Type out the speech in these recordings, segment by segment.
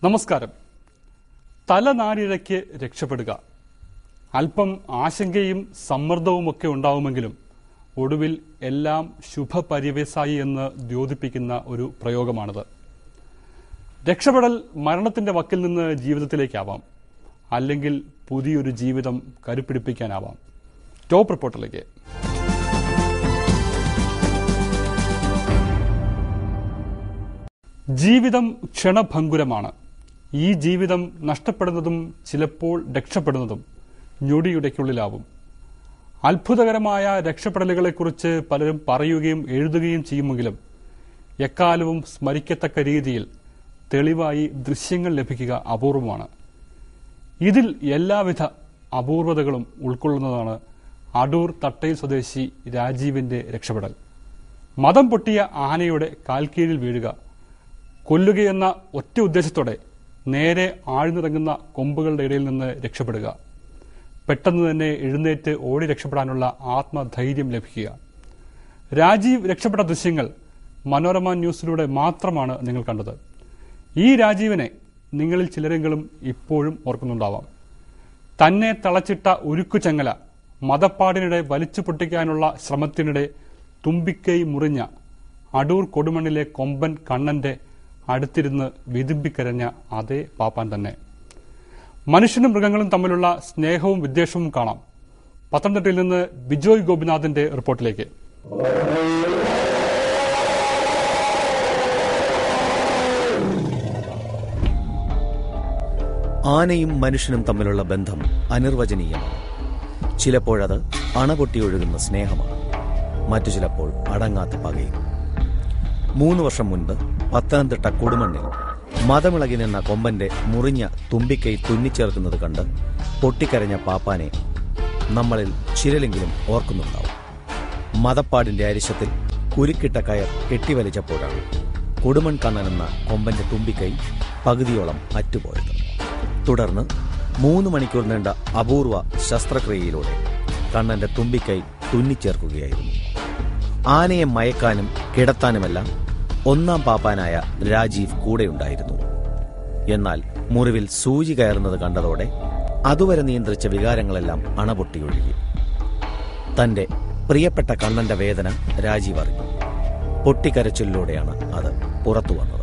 നമസ്കാരം. തലനാരിഴയ്ക്ക് രക്ഷപ്പെടുക. അല്പം ആശങ്കയും സമ്മർദ്ദവുമൊക്കെ ഉണ്ടാവുമെങ്കിലും ഒടുവിൽ എല്ലാം ശുഭപര്യവസായി എന്ന് ദ്യോതിപ്പിക്കുന്ന ഒരു പ്രയോഗമാണിത്. രക്ഷപ്പെടൽ മരണത്തിന്റെ വക്കിൽ നിന്ന് ജീവിതത്തിലേക്കാവാം, അല്ലെങ്കിൽ പുതിയൊരു ജീവിതം കരുപ്പിടിപ്പിക്കാനാവാം. ടോപ്പ് റിപ്പോർട്ടിലേക്ക്. ജീവിതം ക്ഷണഭങ്കുരമാണ്. ഈ ജീവിതം നഷ്ടപ്പെടുന്നതും ചിലപ്പോൾ രക്ഷപ്പെടുന്നതും ഞൊടിയുടയ്ക്കുള്ളിലാവും. അത്ഭുതകരമായ രക്ഷപ്പെടലുകളെക്കുറിച്ച് പലരും പറയുകയും എഴുതുകയും ചെയ്യുമെങ്കിലും എക്കാലവും സ്മരിക്കത്തക്ക രീതിയിൽ തെളിവായി ദൃശ്യങ്ങൾ ലഭിക്കുക അപൂർവമാണ്. ഇതിൽ എല്ലാവിധ അപൂർവതകളും ഉൾക്കൊള്ളുന്നതാണ് അടൂർ തട്ടയിൽ സ്വദേശി രാജീവിന്റെ രക്ഷപ്പെടൽ. മദം പൊട്ടിയ ആനയുടെ കാൽക്കീഴിൽ വീഴുക, കൊല്ലുകയെന്ന ഒറ്റ ഉദ്ദേശത്തോടെ നേരെ ആഴ്ന്നിറങ്ങുന്ന കൊമ്പുകളുടെ ഇടയിൽ നിന്ന് രക്ഷപ്പെടുക, പെട്ടെന്ന് തന്നെ എഴുന്നേറ്റ് ഓടി രക്ഷപ്പെടാനുള്ള ആത്മധൈര്യം ലഭിക്കുക. രാജീവ് രക്ഷപ്പെട്ട ദൃശ്യങ്ങൾ മനോരമ ന്യൂസിലൂടെ മാത്രമാണ് നിങ്ങൾ കണ്ടത്. ഈ രാജീവിനെ നിങ്ങളിൽ ചിലരെങ്കിലും ഇപ്പോഴും ഓർക്കുന്നുണ്ടാവാം. തന്നെ തളച്ചിട്ട ഉരുക്കുചങ്ങല മദപ്പാടിനിടെ വലിച്ചു പൊട്ടിക്കാനുള്ള ശ്രമത്തിനിടെ തുമ്പിക്കൈ മുറിഞ്ഞ അടൂർ കൊടുമണ്ണിലെ കൊമ്പൻ കണ്ണന്റെ അടുത്തിരുന്ന് വിതുമ്പിക്കരഞ്ഞ അതേ പാപ്പാൻ തന്നെ. മനുഷ്യനും മൃഗങ്ങളും തമ്മിലുള്ള സ്നേഹവും വിദ്വേഷവും കാണാം. പത്തനംതിട്ടയിൽ നിന്ന് ബിജോയ് ഗോപിനാഥിന്റെ റിപ്പോർട്ടിലേക്ക്. ആനയും മനുഷ്യനും തമ്മിലുള്ള ബന്ധം അനിർവചനീയമാണ്. ചിലപ്പോഴത് അണപൊട്ടിയൊഴുകുന്ന സ്നേഹമാണ്, മറ്റു ചിലപ്പോൾ അടങ്ങാത്ത പകയും. 3 വർഷം മുൻപ് പത്തനംതിട്ട കൊടുമണ്ണിൽ മദമിളകി നിന്ന കൊമ്പന്റെ മുറിഞ്ഞ തുമ്പിക്കൈ തുന്നിച്ചേർക്കുന്നത് കണ്ട് പൊട്ടിക്കരഞ്ഞ പാപ്പാനെ നമ്മളിൽ ചിലരെങ്കിലും ഓർക്കുന്നുണ്ടാവും. മദപ്പാടിന്റെ അരിശത്തിൽ കുരുക്കിട്ട കയർ കെട്ടിവലിച്ചപ്പോഴാണ് കൊടുമൺ കണ്ണനെന്ന കൊമ്പന്റെ തുമ്പിക്കൈ പകുതിയോളം അറ്റുപോയത്. തുടർന്ന് 3 മണിക്കൂർ നീണ്ട അപൂർവ ശസ്ത്രക്രിയയിലൂടെ കണ്ണന്റെ തുമ്പിക്കൈ തുന്നിച്ചേർക്കുകയായിരുന്നു. ആനയെ മയക്കാനും കിടത്താനുമെല്ലാം ഒന്നാം പാപ്പാനായ രാജീവ് കൂടെയുണ്ടായിരുന്നു. എന്നാൽ മുറിവിൽ സൂചി കയറുന്നത് കണ്ടതോടെ അതുവരെ നിയന്ത്രിച്ച വികാരങ്ങളെല്ലാം അണപൊട്ടിയൊഴുകി. തന്റെ പ്രിയപ്പെട്ട കണ്ണന്റെ വേദന രാജീവ് അറിഞ്ഞു. പൊട്ടിക്കരച്ചിലൂടെയാണ് അത് പുറത്തു വന്നത്.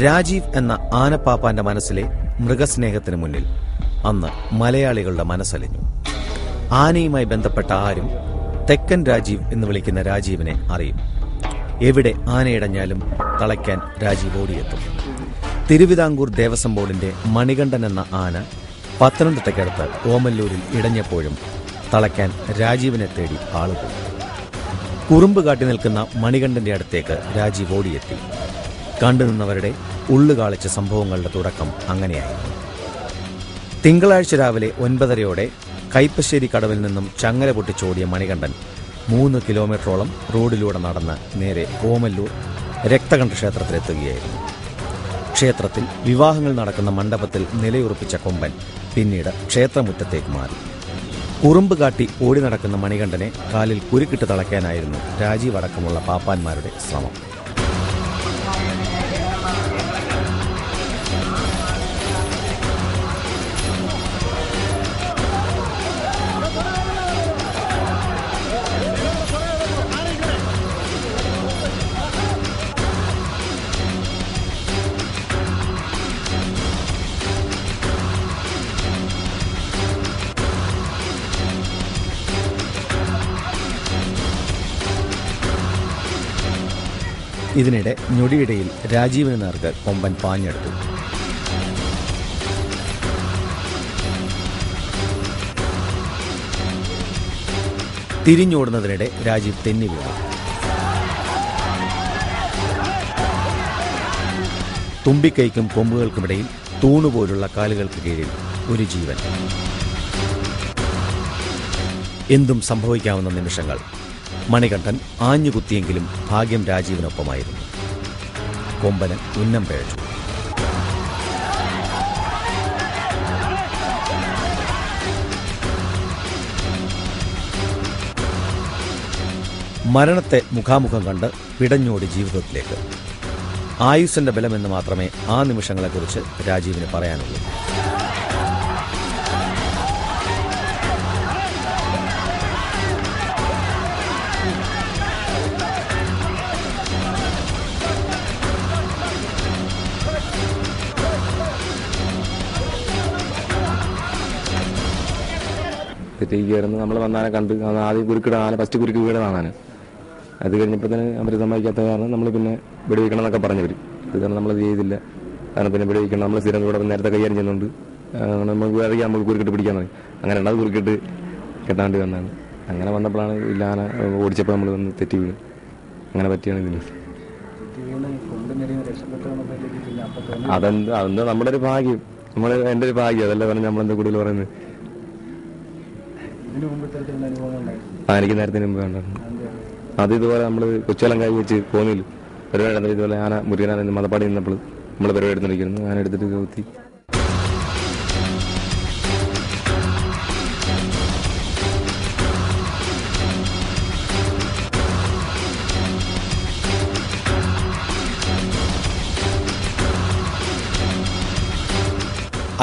രാജീവ് എന്ന ആനപ്പാപ്പാന്റെ മനസ്സിലെ മൃഗസ്നേഹത്തിന് മുന്നിൽ അന്ന് മലയാളികളുടെ മനസ്സലിഞ്ഞു. ആനയുമായി ബന്ധപ്പെട്ട ആരും തെക്കൻ രാജീവ് എന്ന് വിളിക്കുന്ന രാജീവിനെ അറിയും. എവിടെ ആനയിടഞ്ഞാലും തളയ്ക്കാൻ രാജീവ് ഓടിയെത്തും. തിരുവിതാംകൂർ ദേവസ്വം ബോർഡിന്റെ മണികണ്ഠൻ എന്ന ആന പത്തനംതിട്ടയ്ക്കടുത്ത് ഓമല്ലൂരിൽ ഇടഞ്ഞപ്പോഴും തളയ്ക്കാൻ രാജീവിനെ തേടി ആളുപോയി. കുറുമ്പ് കാട്ടി നിൽക്കുന്ന മണികണ്ഠന്റെ അടുത്തേക്ക് രാജീവ് ഓടിയെത്തി. കണ്ടുനിന്നവരുടെ ഉള്ളുകാളിച്ച സംഭവങ്ങളുടെ തുടക്കം അങ്ങനെയായിരുന്നു. തിങ്കളാഴ്ച രാവിലെ 9:30 കൈപ്പശ്ശേരി കടവിൽ നിന്നും ചങ്ങല പൊട്ടിച്ചോടിയ മണികണ്ഠൻ 3 കിലോമീറ്ററോളം റോഡിലൂടെ നടന്ന് നേരെ ഓമല്ലൂർ രക്തകണ്ഠ ക്ഷേത്രത്തിലെത്തുകയായിരുന്നു. ക്ഷേത്രത്തിൽ വിവാഹങ്ങൾ നടക്കുന്ന മണ്ഡപത്തിൽ നിലയുറപ്പിച്ച കൊമ്പൻ പിന്നീട് ക്ഷേത്രമുറ്റത്തേക്ക് മാറി. കുറുമ്പ് കാട്ടി ഓടി നടക്കുന്ന മണികണ്ഠനെ കാലിൽ കുരുക്കിട്ട് തളയ്ക്കാനായിരുന്നു രാജീവ് അടക്കമുള്ള പാപ്പാന്മാരുടെ ശ്രമം. ഇതിനിടെ ഞൊടിയിടയിൽ രാജീവിന് നേർക്ക് കൊമ്പൻ പാഞ്ഞെടുത്തു. തിരിഞ്ഞോടുന്നതിനിടെ രാജീവ് തെന്നി വീണു. തുമ്പിക്കൈക്കും കൊമ്പുകൾക്കുമിടയിൽ തൂണുപോലുള്ള കാലുകൾക്ക് കീഴിൽ ഒരു ജീവൻ. എന്തും സംഭവിക്കാവുന്ന നിമിഷങ്ങൾ. മണികണ്ഠൻ ആഞ്ഞുകുത്തിയെങ്കിലും ഭാഗ്യം രാജീവിനൊപ്പമായിരുന്നു. കൊമ്പന് ഉന്നം പിഴച്ചു. മരണത്തെ മുഖാമുഖം കണ്ട് പിടഞ്ഞോടി ജീവിതത്തിലേക്ക്. ആയുസ്സിന്റെ ബലമെന്ന് മാത്രമേ ആ നിമിഷങ്ങളെക്കുറിച്ച് രാജീവിന് പറയാനുള്ളൂ. തെറ്റേക്ക് കയറുന്നു. നമ്മൾ വന്നാനെ കണ്ട് ആദ്യം കുരുക്കിട ആന ഫസ്റ്റ് കുരുക്ക് വീടതാണ്. അത് കഴിഞ്ഞപ്പോൾ തന്നെ അവർ സമ്മതിക്കാത്ത കാരണം നമ്മൾ പിന്നെ വെടിവെക്കണം എന്നൊക്കെ പറഞ്ഞവർ. അത് കാരണം നമ്മളത് ചെയ്തില്ല. കാരണം പിന്നെ വെടിവെക്കണം, നമ്മൾ സ്ഥിരം ഇവിടെ നേരത്തെ കൈകാര്യം ചെയ്യുന്നുണ്ട്. നമുക്ക് അറിയാം നമുക്ക് കുരുക്കിട്ട് പിടിക്കാൻ തുടങ്ങി. അങ്ങനെ രണ്ടാമത് കുരുക്കിട്ട് കെട്ടാണ്ട് വന്നാണ്. അങ്ങനെ വന്നപ്പോഴാണ് ഇല്ല ആന ഓടിച്ചപ്പോൾ നമ്മൾ വന്ന് തെറ്റി വീണ്. അങ്ങനെ പറ്റിയാണ് ഇതിന്. അതെന്താ നമ്മുടെ ഒരു ഭാഗ്യം, എൻ്റെ ഒരു ഭാഗ്യം. അതല്ല പറഞ്ഞ് നമ്മളെന്താ കൂടുതൽ പറയുന്നത്. എനിക്ക് നേരത്തിന് മുമ്പ് കണ്ടായിരുന്നു. അത് ഇതുപോലെ നമ്മൾ കൊച്ചുവലങ്കായി വെച്ച് കോന്നിയിൽ പരിപാടി നടന്നത്. ഇതുപോലെ ആന മുരുകനാന മതപ്പാടി നിന്നപ്പോൾ നമ്മൾ പരിപാടി എടുത്തിരിക്കുന്നു. ആന എടുത്തിട്ട് കൗത്തി.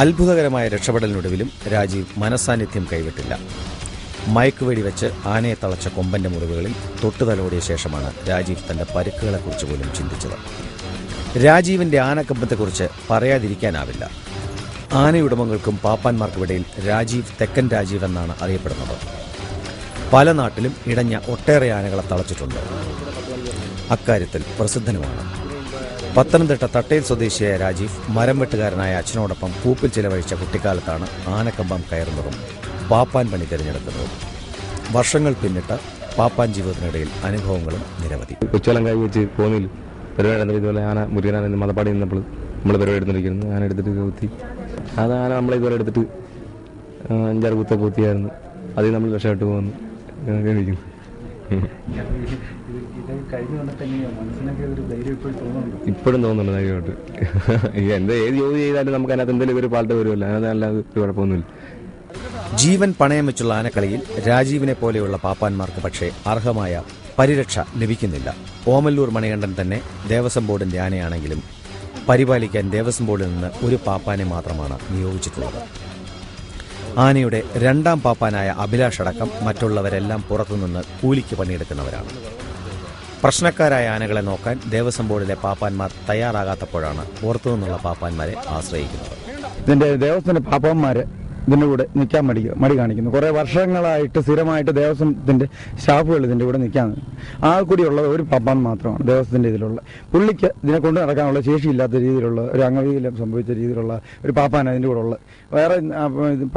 അത്ഭുതകരമായ രക്ഷപ്പെടലിനൊടുവിലും രാജീവ് മനസാന്നിധ്യം കൈവിട്ടില്ല. മയക്കുവെടി വെച്ച് ആനയെ തളച്ച കൊമ്പന്റെ മുറിവുകളിൽ തൊട്ടുതലോടിയ ശേഷമാണ് രാജീവ് തന്റെ പരുക്കുകളെക്കുറിച്ച് പോലും ചിന്തിച്ചത്. രാജീവിന്റെ ആനക്കമ്പത്തെക്കുറിച്ച് പറയാതിരിക്കാനാവില്ല. ആനയുടമകൾക്കും പാപ്പാന്മാർക്കുമിടയിൽ രാജീവ് തെക്കൻ രാജീവ് എന്നാണ് അറിയപ്പെടുന്നത്. പല നാട്ടിലും ഇടഞ്ഞ ഒട്ടേറെ ആനകളെ തളച്ചിട്ടുണ്ട്. അക്കാര്യത്തിൽ പ്രസിദ്ധനുമാണ്. പത്തനംതിട്ട തട്ടയിൽ സ്വദേശിയായ രാജീവ് മരം വെട്ടുകാരനായ അച്ഛനോടൊപ്പം കൂപ്പിൽ ചിലവഴിച്ച കുട്ടിക്കാലത്താണ് ആനക്കമ്പം കയറുന്നതും പാപ്പാൻ പണി തിരഞ്ഞെടുക്കുന്നതും. വർഷങ്ങൾ പിന്നിട്ട് പാപ്പാൻ ജീവിതത്തിനിടയിൽ അനുഭവങ്ങളും നിരവധി. കൊച്ചുവലങ്കായി വെച്ച് കോന്നിയിൽ പരിപാടി നടന്നത്. ഇതുപോലെ ആന മുരുകനാന മതപ്പാടി നിന്നപ്പോൾ നമ്മൾ പരിപാടി എടുത്തിരിക്കുന്നു. ആന എടുത്തിട്ട് കൗത്തി. അത് ആന നമ്മളിതുപോലെ എടുത്തിട്ട് 5-6 കുത്ത കൂത്തിയായിരുന്നു. അതിൽ നമ്മൾ രക്ഷപ്പെട്ടു പോകുന്നു. ഇപ്പോഴും തോന്നുന്നുണ്ട് ധൈര്യമായിട്ട്. എന്താ ഏത് ജോലി ചെയ്താലും നമുക്ക് അതിനകത്ത് എന്തെങ്കിലും ഒരു പാട്ട് വരുമല്ലോ. അതിനകത്തല്ലാതെ ഒരു കുഴപ്പമൊന്നുമില്ല. ജീവൻ പണയം വെച്ചുള്ള ആനക്കളിയിൽ രാജീവിനെ പോലെയുള്ള പാപ്പാന്മാർക്ക് പക്ഷേ അർഹമായ പരിരക്ഷ ലഭിക്കുന്നില്ല. ഓമല്ലൂർ മണികണ്ഠൻ തന്നെ ദേവസ്വം ബോർഡിന്റെ ആനയാണെങ്കിലും പരിപാലിക്കാൻ ദേവസ്വം ബോർഡിൽ നിന്ന് ഒരു പാപ്പാനെ മാത്രമാണ് നിയോഗിച്ചിട്ടുള്ളത്. ആനയുടെ രണ്ടാം പാപ്പാനായ അഭിലാഷ് അടക്കം മറ്റുള്ളവരെല്ലാം പുറത്തുനിന്ന് കൂലിക്ക് പണിയെടുക്കുന്നവരാണ്. പ്രശ്നക്കാരായ ആനകളെ നോക്കാൻ ദേവസ്വം ബോർഡിലെ പാപ്പാന്മാർ തയ്യാറാകാത്തപ്പോഴാണ് പുറത്തുനിന്നുള്ള പാപ്പാന്മാരെ ആശ്രയിക്കുന്നത്. ഇതിന്റെ ദേവസ്വത്തിന്റെ പാപ്പാന്മാര് ഇതിന്റെ കൂടെ നിൽക്കാൻ മടി കാണിക്കുന്നു. കുറെ വർഷങ്ങളായിട്ട് സ്ഥിരമായിട്ട് ദേവസ്വത്തിന്റെ സ്റ്റാഫുകൾ ഇതിന്റെ കൂടെ നിൽക്കാൻ ആ കൂടിയുള്ളത് ഒരു പാപ്പാൻ മാത്രമാണ് ദേവസ്വത്തിന്റെ ഇതിലുള്ള. പുള്ളിക്ക് ഇതിനെ കൊണ്ട് നടക്കാനുള്ള ശേഷിയില്ലാത്ത രീതിയിലുള്ള ഒരു അംഗവൈകല്യം സംഭവിച്ച രീതിയിലുള്ള ഒരു പാപ്പാൻ അതിന്റെ കൂടെ ഉള്ളത്. വേറെ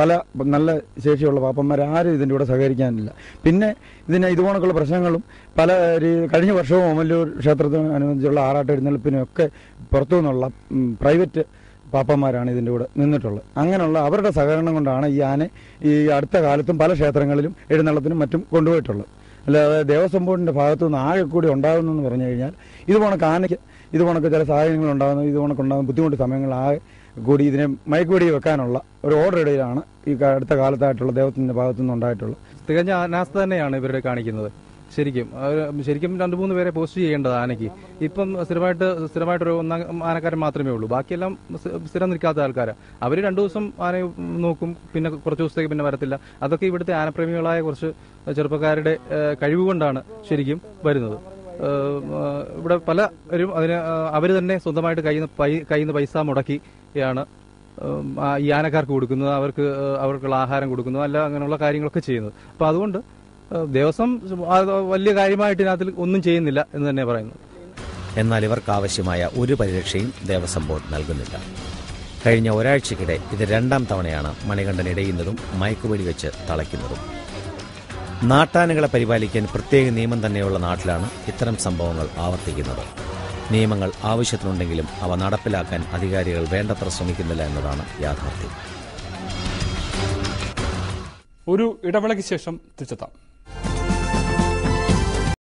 പല നല്ല ശേഷിയുള്ള പാപ്പന്മാർ ആരും ഇതിന്റെ കൂടെ സഹകരിക്കാനില്ല. പിന്നെ ഇതുപോലൊക്കെയുള്ള പ്രശ്നങ്ങളും പല കഴിഞ്ഞ വർഷവും ഓമല്ലൂർ ക്ഷേത്രത്തിനനുബന്ധിച്ചുള്ള ആറാട്ട് എഴുന്നള്ളിപ്പിനും ഒക്കെ പുറത്തു നിന്നുള്ള പ്രൈവറ്റ് പാപ്പന്മാരാണ് ഇതിൻ്റെ കൂടെ നിന്നിട്ടുള്ളത്. അങ്ങനെയുള്ള അവരുടെ സഹകരണം കൊണ്ടാണ് ഈ ആന ഈ അടുത്ത കാലത്തും പല ക്ഷേത്രങ്ങളിലും എഴുന്നള്ളത്തിനും മറ്റും കൊണ്ടുപോയിട്ടുള്ളത്. അല്ലാതെ ദേവസ്വം ബോർഡിന്റെ ഭാഗത്തു നിന്ന് ആകെ കൂടി ഉണ്ടാകുന്നെന്ന് പറഞ്ഞു കഴിഞ്ഞാൽ ഇതുപോണക്ക് ആനയ്ക്ക് ഇതുപോണക്ക് ചില സാഹചര്യങ്ങൾ ഉണ്ടാകുന്നു. ഇതുപോണക്കുണ്ടാകുന്ന ബുദ്ധിമുട്ട് സമയങ്ങൾ ആകെ കൂടി ഇതിനെ മയക്കുവെടി വെക്കാനുള്ള ഒരു ഓർഡർ ഇടയിലാണ് ഈ അടുത്ത കാലത്തായിട്ടുള്ള ദേവസ്വത്തിന്റെ ഭാഗത്തു നിന്ന് ഉണ്ടായിട്ടുള്ളത്. തികഞ്ഞ അനാസ്ഥ തന്നെയാണ് ഇവരുടെ കാണിക്കുന്നത്. ശരിക്കും 2-3 പേരെ പോസ്റ്റ് ചെയ്യേണ്ടത് ആനയ്ക്ക്. ഇപ്പം സ്ഥിരമായിട്ടൊരു ഒന്നാം ആനക്കാരൻ മാത്രമേ ഉള്ളൂ. ബാക്കിയെല്ലാം സ്ഥിരം നിൽക്കാത്ത ആൾക്കാരാണ്. അവർ 2 ദിവസം ആനയെ നോക്കും, പിന്നെ കുറച്ച് ദിവസത്തേക്ക് പിന്നെ വരത്തില്ല. അതൊക്കെ ഇവിടുത്തെ ആനപ്രേമികളായ കുറച്ച് ചെറുപ്പക്കാരുടെ കഴിവുകൊണ്ടാണ് ശരിക്കും വരുന്നത്. ഇവിടെ പലരും അവർ തന്നെ സ്വന്തമായിട്ട് കയ്യിൽ നിന്ന് പൈസ മുടക്കിയാണ് ഈ ആനക്കാർക്ക് കൊടുക്കുന്നത്, അവർക്കുള്ള ആഹാരം കൊടുക്കുന്നത്, അല്ല അങ്ങനെയുള്ള കാര്യങ്ങളൊക്കെ ചെയ്യുന്നത്. അപ്പം അതുകൊണ്ട് ദേവസ്വം വലിയ കാര്യമായിട്ട് ഇതിനകത്തിൽ ഒന്നും ചെയ്യുന്നില്ല എന്ന് തന്നെ പറയുന്നത്. എന്നാൽ ഇവർക്കാവശ്യമായ ഒരു പരിരക്ഷയും ദേവസ്വം ബോർഡ് നൽകുന്നില്ല. കഴിഞ്ഞ ഒരാഴ്ചക്കിടെ ഇത് 2ാം തവണയാണ് മണികണ്ഠൻ ഇടയുന്നതും മയക്കുവെടി വെച്ച് തളയ്ക്കുന്നതും. നാട്ടാനകളെ പരിപാലിക്കാൻ പ്രത്യേക നിയമം തന്നെയുള്ള നാട്ടിലാണ് ഇത്തരം സംഭവങ്ങൾ ആവർത്തിക്കുന്നത്. നിയമങ്ങൾ ആവശ്യത്തിനുണ്ടെങ്കിലും അവ നടപ്പിലാക്കാൻ അധികാരികൾ വേണ്ടത്ര ശ്രമിക്കുന്നില്ല എന്നതാണ് യാഥാർത്ഥ്യം. ഒരു ഇടവേളയ്ക്ക് ശേഷം തിരിച്ചെത്താം.